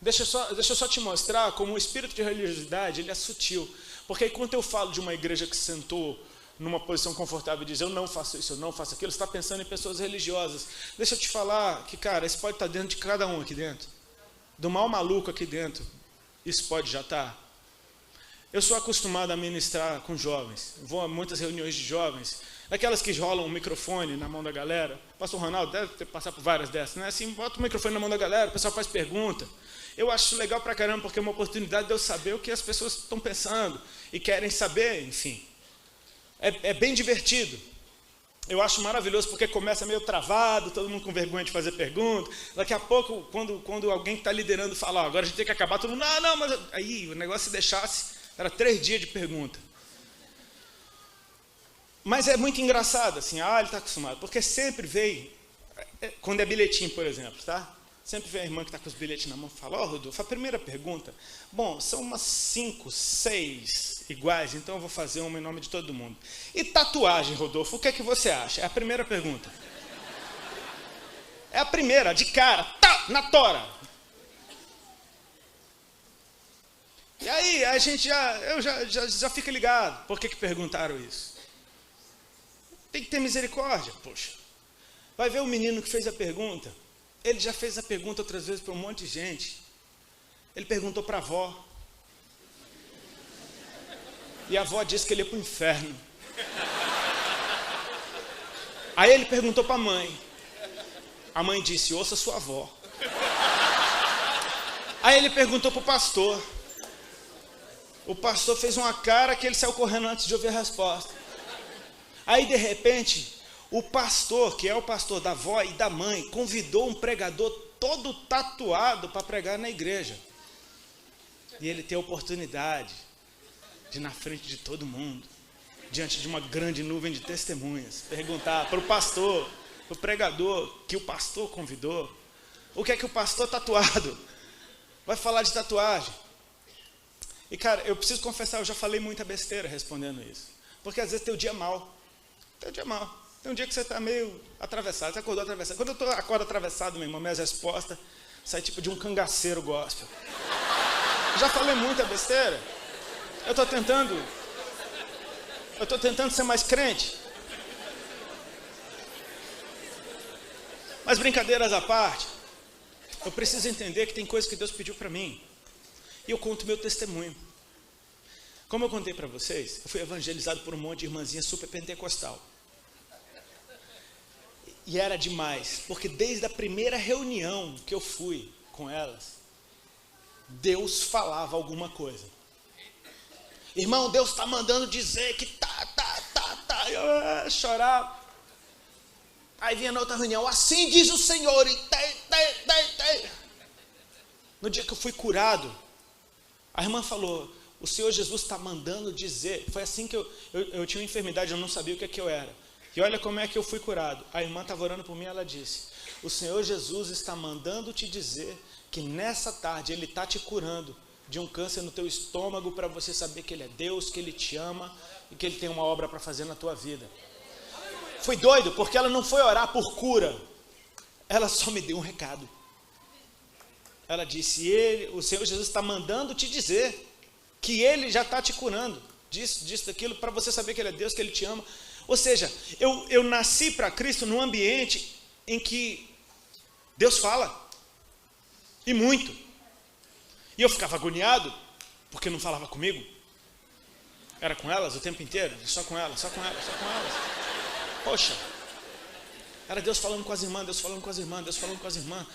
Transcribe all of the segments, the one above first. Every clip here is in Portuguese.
Deixa eu só te mostrar como o espírito de religiosidade ele é sutil. Porque enquanto eu falo de uma igreja que sentou numa posição confortável e diz, eu não faço isso, eu não faço aquilo, você está pensando em pessoas religiosas. Deixa eu te falar que, cara, isso pode estar dentro de cada um aqui dentro. Do mal maluco aqui dentro, isso pode já estar. Eu sou acostumado a ministrar com jovens. Vou a muitas reuniões de jovens. Daquelas que rolam um microfone na mão da galera. O pastor Ronaldo deve ter passado por várias dessas, né? Assim, bota o microfone na mão da galera, o pessoal faz pergunta. Eu acho isso legal pra caramba, porque é uma oportunidade de eu saber o que as pessoas estão pensando e querem saber, enfim. É bem divertido. Eu acho maravilhoso, porque começa meio travado, todo mundo com vergonha de fazer pergunta. Daqui a pouco, quando alguém que está liderando fala, agora a gente tem que acabar, todo mundo, não, mas aí o negócio se deixasse, era 3 dias de pergunta. Mas é muito engraçado, assim, ele está acostumado, porque sempre vem, quando é bilhetinho, por exemplo, tá? Sempre vem a irmã que está com os bilhetes na mão e fala, Rodolfo, a primeira pergunta, bom, são umas 5, 6 iguais, então eu vou fazer uma em nome de todo mundo. E tatuagem, Rodolfo, o que é que você acha? É a primeira pergunta. É a primeira, de cara, na tora. E aí, a gente já fica ligado, por que perguntaram isso? Tem que ter misericórdia, poxa. Vai ver o menino que fez a pergunta. Ele já fez a pergunta outras vezes para um monte de gente. Ele perguntou para a avó. E a avó disse que ele ia para o inferno. Aí ele perguntou para a mãe. A mãe disse, ouça sua avó. Aí ele perguntou para o pastor. O pastor fez uma cara que ele saiu correndo antes de ouvir a resposta. Aí, de repente, o pastor, que é o pastor da avó e da mãe, convidou um pregador todo tatuado para pregar na igreja. E ele tem a oportunidade de, na frente de todo mundo, diante de uma grande nuvem de testemunhas, perguntar para o pastor, para o pregador, que o pastor convidou, o que é que o pastor tatuado vai falar de tatuagem. E, cara, eu preciso confessar, eu já falei muita besteira respondendo isso. Porque às vezes tem o dia mal. Tem um dia que você está meio atravessado, você acordou atravessado. Quando eu acordo atravessado, meu irmão, minhas respostas saem tipo de um cangaceiro gospel. Já falei muita besteira. Eu estou tentando ser mais crente. Mas brincadeiras à parte, eu preciso entender que tem coisas que Deus pediu para mim. E eu conto meu testemunho. Como eu contei para vocês, eu fui evangelizado por um monte de irmãzinha super pentecostal. E era demais, porque desde a primeira reunião que eu fui com elas, Deus falava alguma coisa. Irmão, Deus está mandando dizer que eu chorava. Aí vinha na outra reunião, assim diz o Senhor, e No dia que eu fui curado, a irmã falou, o Senhor Jesus está mandando dizer. Foi assim que eu tinha uma enfermidade, eu não sabia o que eu era. E olha como é que eu fui curado. A irmã estava orando por mim, ela disse, o Senhor Jesus está mandando te dizer que nessa tarde Ele está te curando de um câncer no teu estômago, para você saber que Ele é Deus, que Ele te ama e que Ele tem uma obra para fazer na tua vida. Foi doido, porque ela não foi orar por cura, ela só me deu um recado. Ela disse, o Senhor Jesus está mandando te dizer que Ele já está te curando disso, daquilo, para você saber que Ele é Deus, que Ele te ama. Ou seja, eu nasci para Cristo num ambiente em que Deus fala, e muito. E eu ficava agoniado, porque não falava comigo. Era com elas o tempo inteiro, só com elas. Poxa, era Deus falando com as irmãs, Deus falando com as irmãs.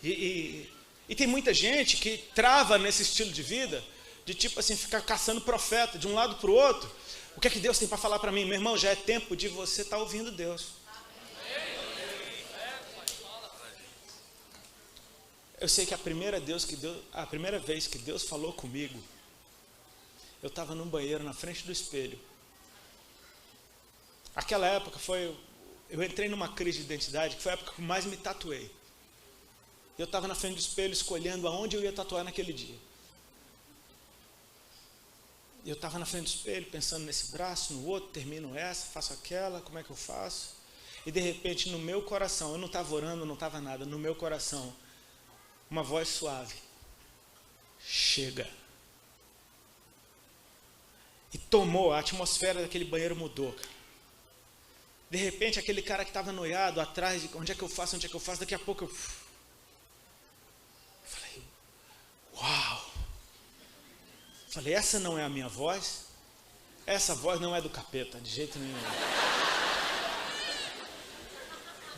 E tem muita gente que trava nesse estilo de vida, de tipo assim, ficar caçando profeta de um lado para o outro. O que é que Deus tem para falar para mim? Meu irmão, já é tempo de você estar ouvindo Deus. Eu sei que a primeira vez que Deus falou comigo, eu estava num banheiro na frente do espelho. Aquela época eu entrei numa crise de identidade, que foi a época que eu mais me tatuei. Eu estava na frente do espelho escolhendo aonde eu ia tatuar naquele dia. Eu estava na frente do espelho, pensando nesse braço, no outro, termino essa, faço aquela, como é que eu faço? E de repente no meu coração, eu não estava orando, não estava nada, no meu coração, uma voz suave chega. E tomou, a atmosfera daquele banheiro mudou, cara. De repente, aquele cara que estava noiado atrás de onde é que eu faço, daqui a pouco eu falei, uau! Falei, essa não é a minha voz, essa voz não é do capeta, de jeito nenhum.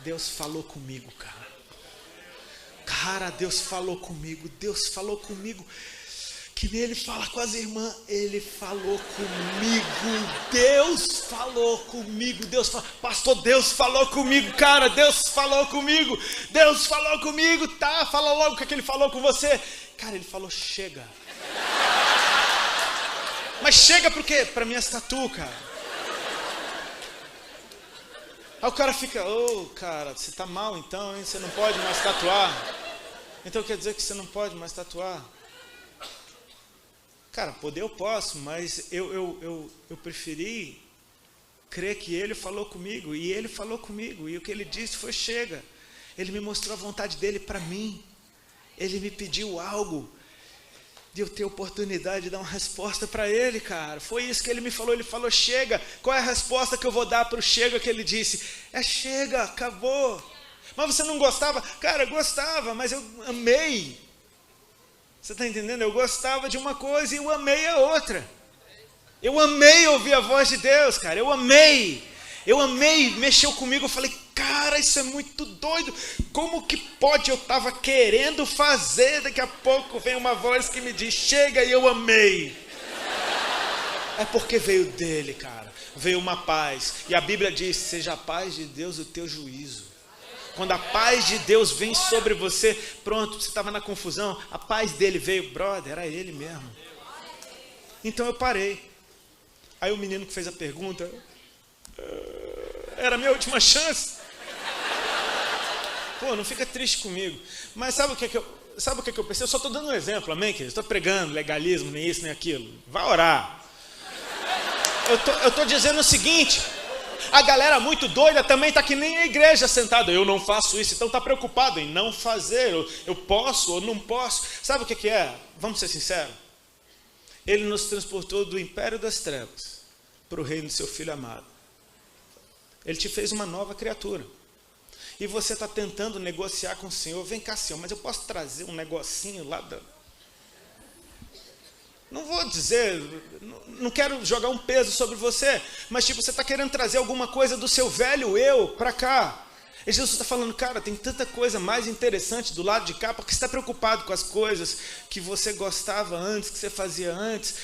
Deus falou comigo, cara. Cara, Deus falou comigo, que nem ele fala com as irmãs, ele falou comigo, Deus falou comigo, pastor, Deus falou comigo, cara, Deus falou comigo, tá, fala logo o que ele falou com você. Cara, ele falou, chega. Mas chega por quê? Pra minha tatu, cara. Aí o cara fica, cara, você tá mal então, hein? Você não pode mais tatuar. Então quer dizer que você não pode mais tatuar? Cara, poder eu posso, mas eu preferi crer que ele falou comigo, e ele falou comigo, e o que ele disse foi chega. Ele me mostrou a vontade dele para mim, ele me pediu algo, de eu ter oportunidade de dar uma resposta para ele, cara. Foi isso que ele falou chega. Qual é a resposta que eu vou dar para o chega que ele disse? É chega, acabou. Mas você não gostava? Cara, eu gostava, mas eu amei. Você está entendendo? Eu gostava de uma coisa e eu amei a outra. Eu amei ouvir a voz de Deus, cara. Eu amei, mexeu comigo. Eu falei, cara, isso é muito doido. Como que pode? Eu estava querendo fazer, daqui a pouco vem uma voz que me diz, chega, e eu amei. É porque veio dele, cara. Veio uma paz. E a Bíblia diz, seja a paz de Deus o teu juízo. Quando a paz de Deus vem sobre você, pronto, você estava na confusão, a paz dele veio, brother, era ele mesmo. Então eu parei. Aí o menino que fez a pergunta, era a minha última chance. Pô, não fica triste comigo. Mas sabe o que eu pensei? Eu só estou dando um exemplo, amém, querido? Estou pregando legalismo, nem isso, nem aquilo. Vai orar. Eu estou dizendo o seguinte, a galera muito doida também está que nem a igreja sentada. Eu não faço isso, então está preocupado em não fazer. Eu posso ou não posso. Sabe o que é? Vamos ser sinceros. Ele nos transportou do império das trevas para o reino do seu Filho amado. Ele te fez uma nova criatura. E você está tentando negociar com o Senhor. Vem cá, Senhor, mas eu posso trazer um negocinho lá da... Não vou dizer, não quero jogar um peso sobre você, mas tipo, você está querendo trazer alguma coisa do seu velho eu para cá. E Jesus está falando, cara, tem tanta coisa mais interessante do lado de cá, porque você está preocupado com as coisas que você gostava antes, que você fazia antes.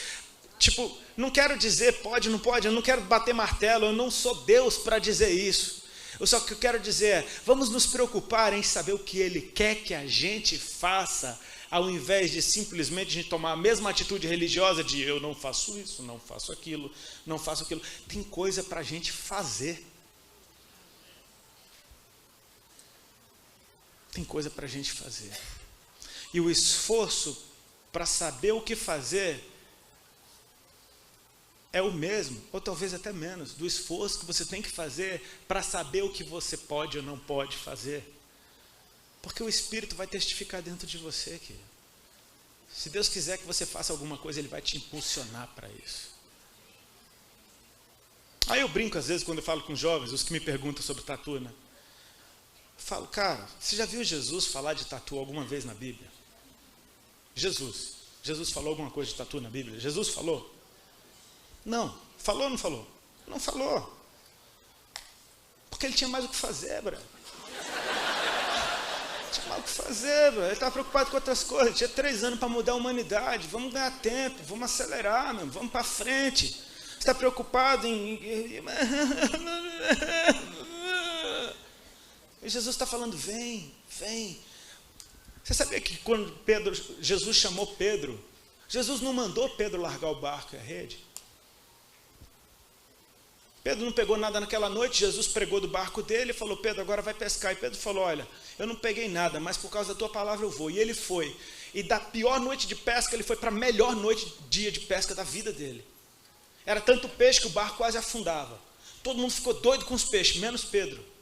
Tipo, não quero dizer pode, não pode, eu não quero bater martelo, eu não sou Deus para dizer isso. Só que eu quero dizer é, vamos nos preocupar em saber o que Ele quer que a gente faça, ao invés de simplesmente a gente tomar a mesma atitude religiosa de eu não faço isso, não faço aquilo, não faço aquilo. Tem coisa para a gente fazer. Tem coisa para a gente fazer. E o esforço para saber o que fazer é o mesmo, ou talvez até menos, do esforço que você tem que fazer para saber o que você pode ou não pode fazer. Porque o Espírito vai testificar dentro de você, querido. Se Deus quiser que você faça alguma coisa, Ele vai te impulsionar para isso. Aí eu brinco às vezes quando eu falo com jovens, os que me perguntam sobre tatu, né? Eu falo, cara, você já viu Jesus falar de tatu alguma vez na Bíblia? Jesus falou alguma coisa de tatu na Bíblia? Jesus falou? Não. Falou ou não falou? Não falou. Porque ele tinha mais o que fazer, brother. Tinha mais o que fazer, brother. Ele estava preocupado com outras coisas. Ele tinha 3 anos para mudar a humanidade. Vamos ganhar tempo, vamos acelerar, meu. Vamos para frente. Você está preocupado em... E Jesus está falando, vem. Você sabia que quando Jesus chamou Pedro, Jesus não mandou Pedro largar o barco e a rede? Pedro não pegou nada naquela noite, Jesus pregou do barco dele e falou, Pedro, agora vai pescar. E Pedro falou, olha, eu não peguei nada, mas por causa da tua palavra eu vou. E ele foi. E da pior noite de pesca, ele foi para a melhor dia de pesca da vida dele. Era tanto peixe que o barco quase afundava. Todo mundo ficou doido com os peixes, menos Pedro.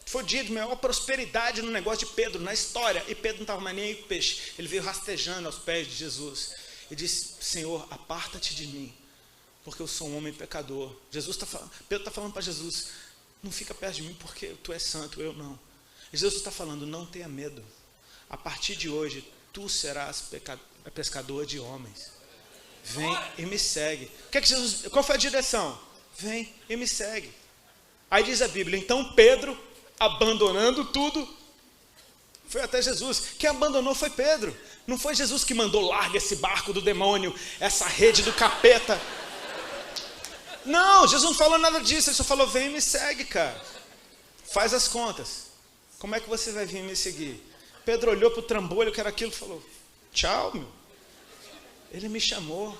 Foi o dia de maior prosperidade no negócio de Pedro, na história. E Pedro não estava mais nem aí com o peixe. Ele veio rastejando aos pés de Jesus. E disse, Senhor, aparta-te de mim, porque eu sou um homem pecador. Pedro está falando para Jesus, não fica perto de mim porque tu és santo, eu não. E Jesus está falando, não tenha medo. A partir de hoje, tu serás pescador de homens. Vem e me segue. Qual foi a direção? Vem e me segue. Aí diz a Bíblia, então Pedro, abandonando tudo, foi até Jesus. Quem abandonou foi Pedro. Não foi Jesus que mandou, larga esse barco do demônio, essa rede do capeta. Não, Jesus não falou nada disso. Ele só falou, vem e me segue, cara. Faz as contas. Como é que você vai vir me seguir? Pedro olhou para o trambolho que era aquilo e falou, tchau, meu. Ele me chamou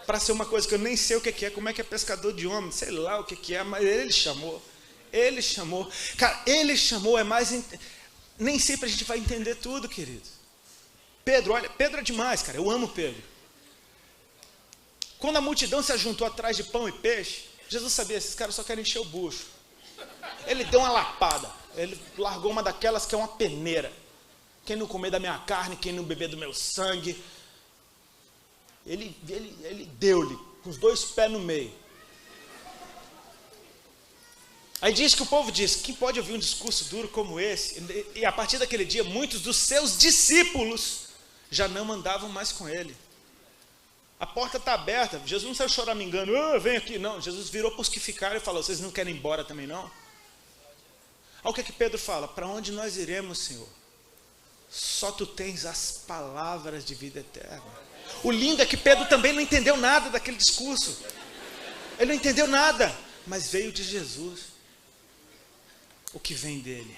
para ser uma coisa que eu nem sei o que é, como é que é pescador de homens, sei lá o que é, mas ele chamou. Ele chamou. Cara, ele chamou, é mais... Nem sempre a gente vai entender tudo, querido. Pedro, olha, Pedro é demais, cara, eu amo Pedro. Quando a multidão se ajuntou atrás de pão e peixe, Jesus sabia, esses caras só querem encher o bucho. Ele deu uma lapada, ele largou uma daquelas que é uma peneira. Quem não comer da minha carne, quem não beber do meu sangue. Ele deu-lhe, com os dois pés no meio. Aí diz que o povo diz, quem pode ouvir um discurso duro como esse? E a partir daquele dia, muitos dos seus discípulos já não andavam mais com ele. A porta está aberta, Jesus não saiu choramingando, vem aqui, não. Jesus virou para os que ficaram e falou, vocês não querem ir embora também não? Olha o que Pedro fala, para onde nós iremos, Senhor? Só tu tens as palavras de vida eterna. O lindo é que Pedro também não entendeu nada daquele discurso. Ele não entendeu nada, mas veio de Jesus. O que vem dele.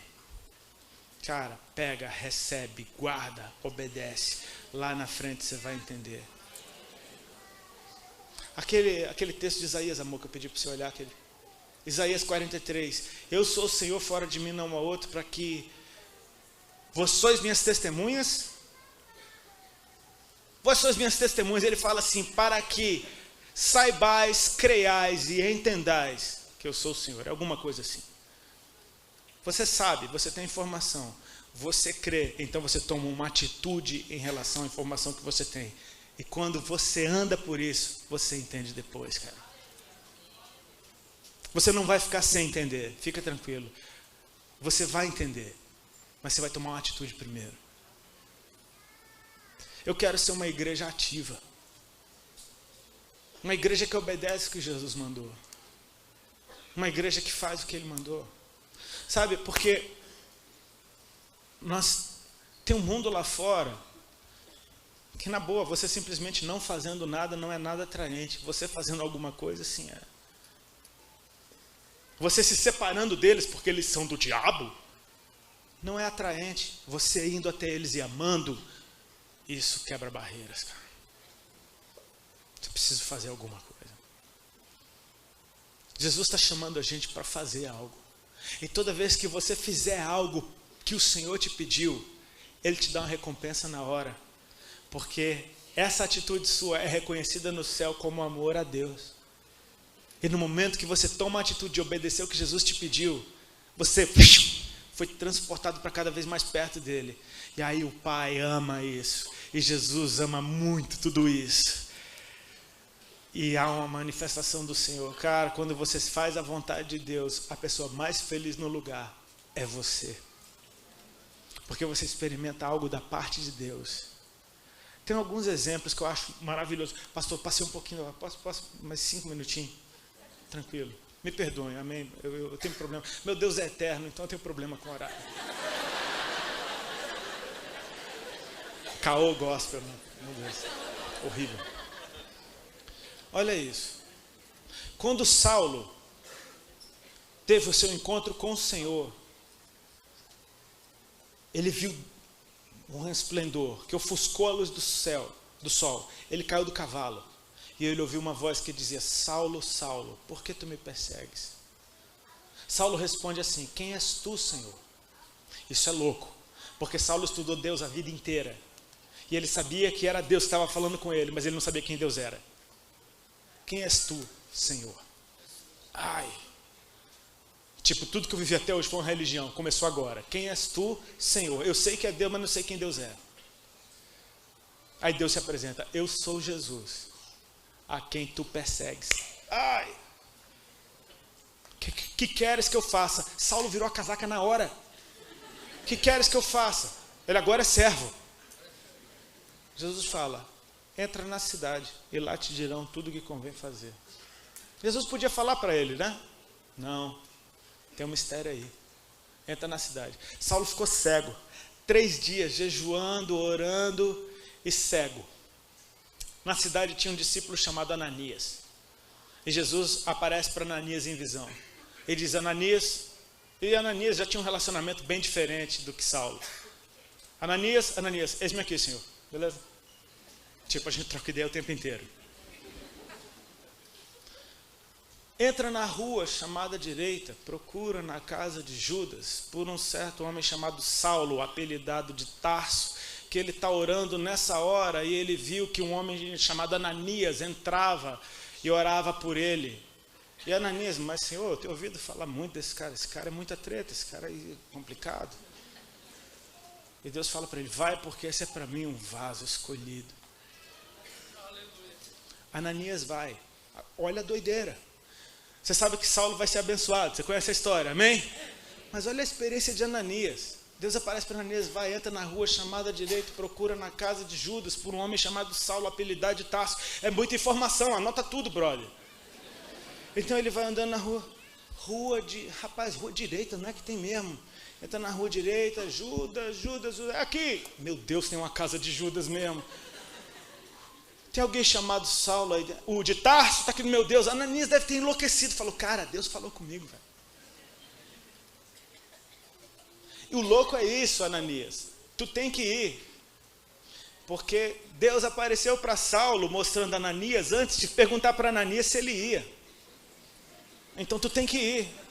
Cara, pega, recebe, guarda, obedece. Lá na frente você vai entender. Aquele texto de Isaías, amor, que eu pedi para você olhar. Isaías 43. Eu sou o Senhor, fora de mim não há outro, para que vós sois minhas testemunhas. Vós sois minhas testemunhas. Ele fala assim, para que saibais, creiais e entendais que eu sou o Senhor. É alguma coisa assim. Você sabe, você tem informação, você crê, então você toma uma atitude em relação à informação que você tem. E quando você anda por isso, você entende depois, cara. Você não vai ficar sem entender, fica tranquilo. Você vai entender, mas você vai tomar uma atitude primeiro. Eu quero ser uma igreja ativa. Uma igreja que obedece o que Jesus mandou. Uma igreja que faz o que Ele mandou. Sabe, porque tem um mundo lá fora que, na boa, você simplesmente não fazendo nada não é nada atraente. Você fazendo alguma coisa, sim é. Você se separando deles porque eles são do diabo, não é atraente. Você indo até eles e amando, isso quebra barreiras, cara. Você precisa fazer alguma coisa. Jesus está chamando a gente para fazer algo. E toda vez que você fizer algo que o Senhor te pediu, Ele te dá uma recompensa na hora. Porque essa atitude sua é reconhecida no céu como amor a Deus. E no momento que você toma a atitude de obedecer o que Jesus te pediu, você foi transportado para cada vez mais perto dEle. E aí o Pai ama isso. E Jesus ama muito tudo isso. E há uma manifestação do Senhor. Cara, quando você faz a vontade de Deus, a pessoa mais feliz no lugar é você. Porque você experimenta algo da parte de Deus. Tem alguns exemplos que eu acho maravilhosos. Pastor, passei um pouquinho, posso mais 5 minutinhos? Tranquilo. Me perdoem, amém? Eu tenho problema. Meu Deus é eterno, então eu tenho problema com horário. Caô gospel, meu Deus. Horrível. Olha isso. Quando Saulo teve o seu encontro com o Senhor, ele viu um resplendor que ofuscou a luz do sol. Ele caiu do cavalo e ele ouviu uma voz que dizia: Saulo, Saulo, por que tu me persegues? Saulo responde assim: quem és tu, Senhor? Isso é louco, porque Saulo estudou Deus a vida inteira e ele sabia que era Deus que estava falando com ele, mas ele não sabia quem Deus era. Quem és tu, Senhor? Ai, Tipo, tudo que eu vivi até hoje foi uma religião. Começou agora. Quem és tu, Senhor? Eu sei que é Deus, mas não sei quem Deus é. Aí Deus se apresenta. Eu sou Jesus, a quem tu persegues. Ai! Que queres que eu faça? Saulo virou a casaca na hora. Que queres que eu faça? Ele agora é servo. Jesus fala, entra na cidade e lá te dirão tudo o que convém fazer. Jesus podia falar para ele, né? Não, tem um mistério aí. Entra na cidade. Saulo ficou cego. 3 dias jejuando, orando e cego. Na cidade tinha um discípulo chamado Ananias. E Jesus aparece para Ananias em visão. Ele diz, Ananias, e Ananias já tinha um relacionamento bem diferente do que Saulo. Ananias, eis-me aqui, Senhor. Beleza? Tipo, a gente troca ideia o tempo inteiro. Entra na rua chamada direita, procura na casa de Judas, por um certo homem chamado Saulo, apelidado de Tarso, que ele está orando nessa hora, e ele viu que um homem chamado Ananias entrava e orava por ele. E Ananias, mas Senhor, eu tenho ouvido falar muito desse cara, esse cara é muita treta, esse cara é complicado. E Deus fala para ele, vai porque esse é para mim um vaso escolhido. Ananias vai, olha a doideira. Você sabe que Saulo vai ser abençoado, você conhece a história, amém? Mas olha a experiência de Ananias. Deus aparece para Ananias, vai, entra na rua chamada direita, procura na casa de Judas, por um homem chamado Saulo, apelidado de Tarso. É muita informação, anota tudo, brother. Então ele vai andando na rua, rua direita, não é que tem mesmo. Entra na rua direita, Judas, aqui. Meu Deus, tem uma casa de Judas mesmo. Tem alguém chamado Saulo aí, o de Tarso está aqui, meu Deus. Ananias deve ter enlouquecido, falou, cara, Deus falou comigo, velho. E o louco é isso, Ananias, tu tem que ir. Porque Deus apareceu para Saulo, mostrando Ananias, antes de perguntar para Ananias se ele ia. Então tu tem que ir.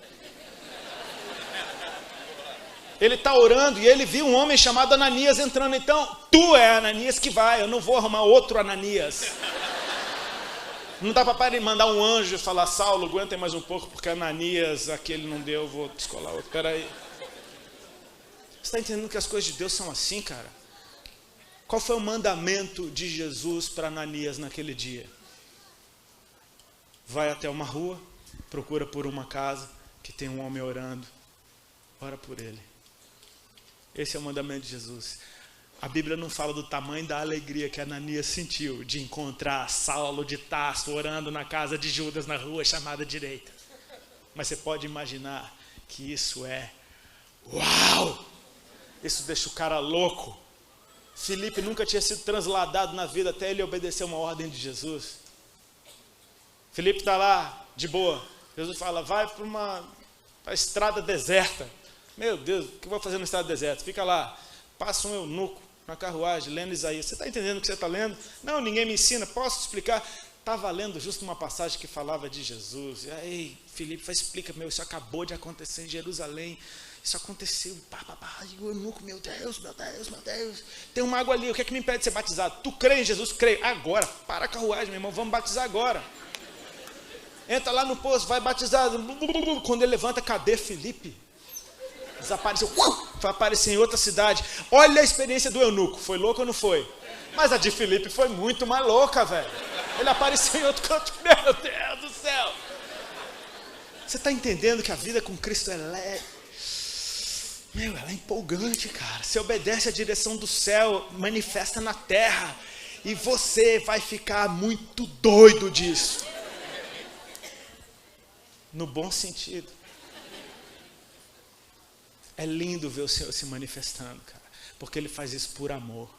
Ele está orando e ele viu um homem chamado Ananias entrando. Então, tu é Ananias que vai, eu não vou arrumar outro Ananias. Não dá para mandar um anjo e falar, Saulo, aguenta mais um pouco, porque Ananias, aquele não deu, vou descolar outro. Espera aí. Você está entendendo que as coisas de Deus são assim, cara? Qual foi o mandamento de Jesus para Ananias naquele dia? Vai até uma rua, procura por uma casa que tem um homem orando, ora por ele. Esse é o mandamento de Jesus. A Bíblia não fala do tamanho da alegria que Ananias sentiu de encontrar Saulo de Tarso orando na casa de Judas na rua chamada direita. Mas você pode imaginar que isso é uau! Isso deixa o cara louco. Filipe nunca tinha sido transladado na vida até ele obedecer uma ordem de Jesus. Filipe está lá, de boa. Jesus fala, vai para uma estrada deserta. Meu Deus, o que eu vou fazer no estado deserto? Fica lá, passa um eunuco na carruagem, lendo Isaías. Você está entendendo o que você está lendo? Não, ninguém me ensina, posso te explicar? Estava lendo justo uma passagem que falava de Jesus. E aí, Filipe, explica, isso acabou de acontecer em Jerusalém. Isso aconteceu, e o eunuco, meu Deus. Tem uma água ali, o que é que me impede de ser batizado? Tu crê em Jesus? Creio. Agora, para a carruagem, meu irmão, vamos batizar agora. Entra lá no poço, vai batizado. Quando ele levanta, cadê Filipe? Desapareceu, vai aparecer em outra cidade. Olha a experiência do eunuco, foi louco ou não foi? Mas a de Filipe foi muito mais louca, velho. Ele apareceu em outro canto, meu Deus do céu. Você está entendendo que a vida com Cristo ela é empolgante, cara. Você obedece à direção do céu, manifesta na terra, e você vai ficar muito doido disso. No bom sentido. É lindo ver o Senhor se manifestando, cara, porque Ele faz isso por amor.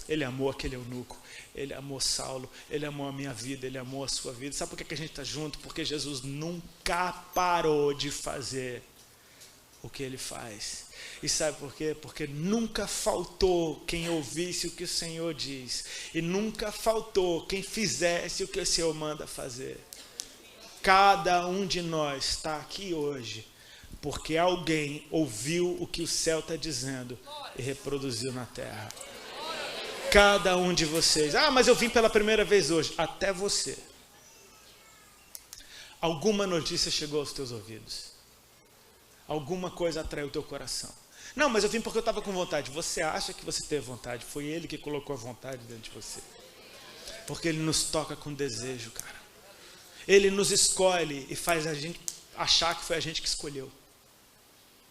Ele amou aquele eunuco, Ele amou Saulo, Ele amou a minha vida, Ele amou a sua vida. Sabe por que a gente está junto? Porque Jesus nunca parou de fazer o que Ele faz. E sabe por quê? Porque nunca faltou quem ouvisse o que o Senhor diz, e nunca faltou quem fizesse o que o Senhor manda fazer. Cada um de nós está aqui hoje porque alguém ouviu o que o céu está dizendo e reproduziu na terra. Cada um de vocês. Mas eu vim pela primeira vez hoje. Até você. Alguma notícia chegou aos teus ouvidos. Alguma coisa atraiu o teu coração. Não, mas eu vim porque eu estava com vontade. Você acha que você teve vontade? Foi Ele que colocou a vontade dentro de você. Porque Ele nos toca com desejo, cara. Ele nos escolhe e faz a gente achar que foi a gente que escolheu.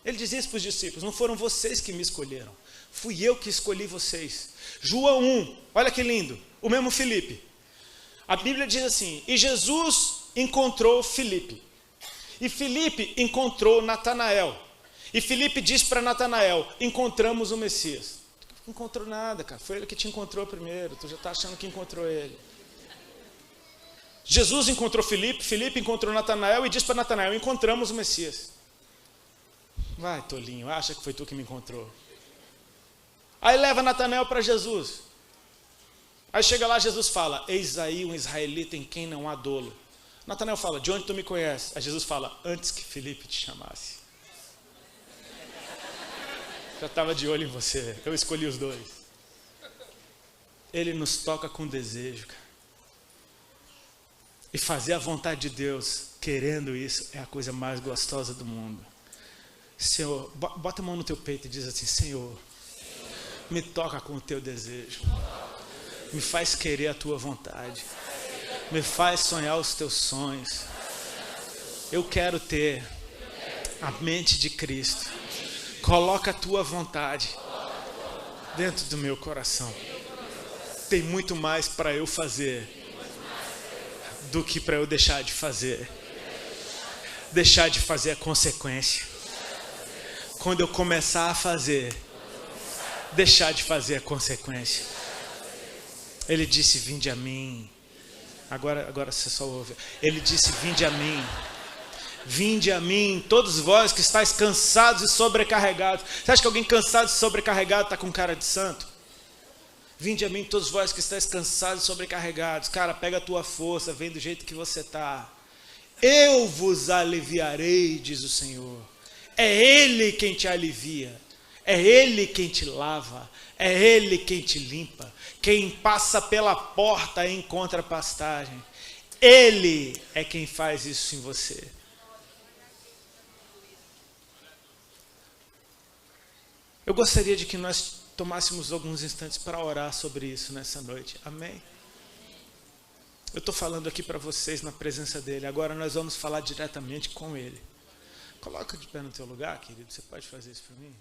Ele dizia isso para os discípulos: não foram vocês que me escolheram, fui eu que escolhi vocês. João 1, olha que lindo, o mesmo Filipe. A Bíblia diz assim: e Jesus encontrou Filipe, e Filipe encontrou Natanael, e Filipe disse para Natanael: encontramos o Messias. Não encontrou nada, cara, foi ele que te encontrou primeiro, tu já está achando que encontrou ele. Jesus encontrou Filipe, Filipe encontrou Natanael e disse para Natanael: encontramos o Messias. Vai, tolinho, acha que foi tu que me encontrou. Aí leva Natanael para Jesus. Aí chega lá, Jesus fala: eis aí um israelita em quem não há dolo. Natanael fala: de onde tu me conheces? Aí Jesus fala: antes que Filipe te chamasse. Já estava de olho em você, eu escolhi os dois. Ele nos toca com desejo, cara. E fazer a vontade de Deus, querendo isso, é a coisa mais gostosa do mundo. Senhor, bota a mão no teu peito e diz assim: Senhor, me toca com o teu desejo. Me faz querer a tua vontade. Me faz sonhar os teus sonhos. Eu quero ter a mente de Cristo. Coloca a tua vontade dentro do meu coração. Tem muito mais para eu fazer do que para eu deixar de fazer. Deixar de fazer é consequência. Quando eu começar a fazer, deixar de fazer é consequência. Ele disse: vinde a mim. Agora você só ouve. Ele disse: vinde a mim. Vinde a mim, todos vós que estáis cansados e sobrecarregados. Você acha que alguém cansado e sobrecarregado está com cara de santo? Vinde a mim, todos vós que estáis cansados e sobrecarregados. Cara, pega a tua força, vem do jeito que você está. Eu vos aliviarei, diz o Senhor. É Ele quem te alivia. É Ele quem te lava. É Ele quem te limpa. Quem passa pela porta encontra pastagem. Ele é quem faz isso em você. Eu gostaria de que nós tomássemos alguns instantes para orar sobre isso nessa noite. Amém? Eu estou falando aqui para vocês na presença dEle. Agora nós vamos falar diretamente com Ele. Coloca de pé no teu lugar, querido. Você pode fazer isso para mim?